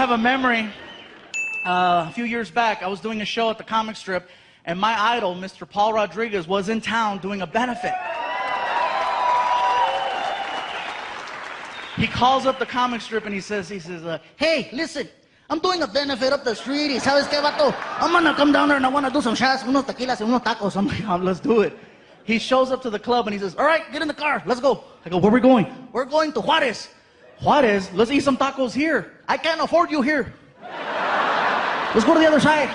have a memory. A few years back, I was doing a show at the comic strip, and my idol, Mr. Paul Rodriguez, was in town doing a benefit. He calls up the comic strip and he says, Hey, listen, I'm doing a benefit up the street. ¿Sabes qué, vato? I'm gonna come down there and I wanna do some shots, unos tequilas and unos tacos. I'm like, let's do it. He shows up to the club and he says, all right, get in the car, let's go. I go, where are we going? We're going to Juarez. Juarez? Let's eat some tacos here. I can't afford you here. Let's go to the other side.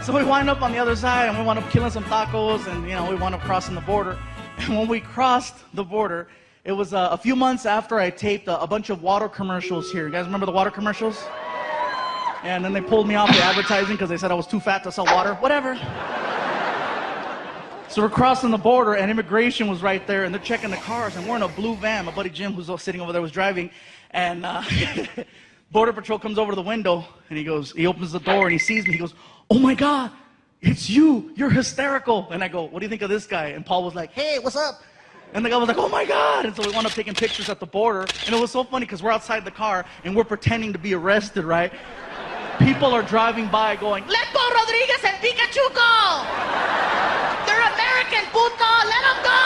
So we wind up on the other side and we wound up killing some tacos and, we wound up crossing the border. And when we crossed the border, it was a few months after I taped a bunch of water commercials here. You guys remember the water commercials? And then they pulled me off the advertising because they said I was too fat to sell water. Whatever. So we're crossing the border and immigration was right there and they're checking the cars and we're in a blue van. My buddy Jim, who's sitting over there, was driving. And Border Patrol comes over to the window and he opens the door and he sees me. He goes, oh my God, it's you. You're hysterical. And I go, what do you think of this guy? And Paul was like, hey, what's up? And the guy was like, oh my God. And so we wound up taking pictures at the border. And it was so funny because we're outside the car and we're pretending to be arrested, right? People are driving by going, let Paul Rodriguez and Pikachu go. They're American, puto. Let them go.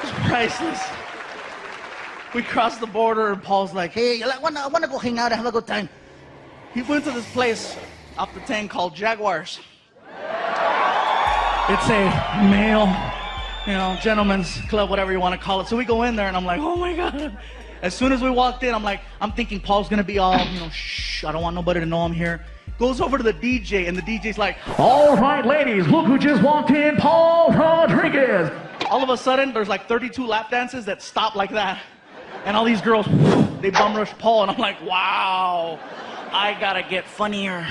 It's priceless. We crossed the border and Paul's like, hey, I wanna go hang out and have a good time. He went to this place off the 10 called Jaguars. It's a male, gentleman's club, whatever you want to call it. So we go in there and I'm like, oh my God. As soon as we walked in, I'm thinking Paul's gonna be all, shh, I don't want nobody to know I'm here. Goes over to the DJ and the DJ's like, all right, ladies, look who just walked in, Paul Rodriguez. All of a sudden, there's like 32 lap dances that stop like that. And all these girls, they bum rush Paul, and I'm like, wow, I gotta get funnier.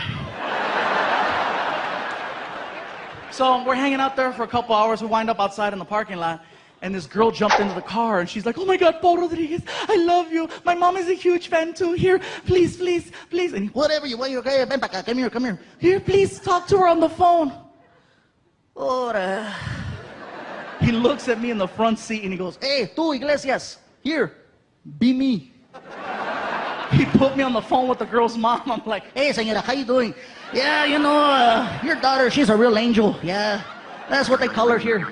So we're hanging out there for a couple hours. We wind up outside in the parking lot, and this girl jumped into the car, and she's like, oh my God, Paul Rodriguez, I love you. My mom is a huge fan too. Here, please, please, please. And whatever you want, okay, ven para acá, come here. Here, please, talk to her on the phone. Ora. He looks at me in the front seat, and he goes, hey, tú, Iglesias, here. Be me. He put me on the phone with the girl's mom. I'm like, hey, señora, how you doing? Yeah, your daughter, she's a real angel. Yeah, that's what they call her here.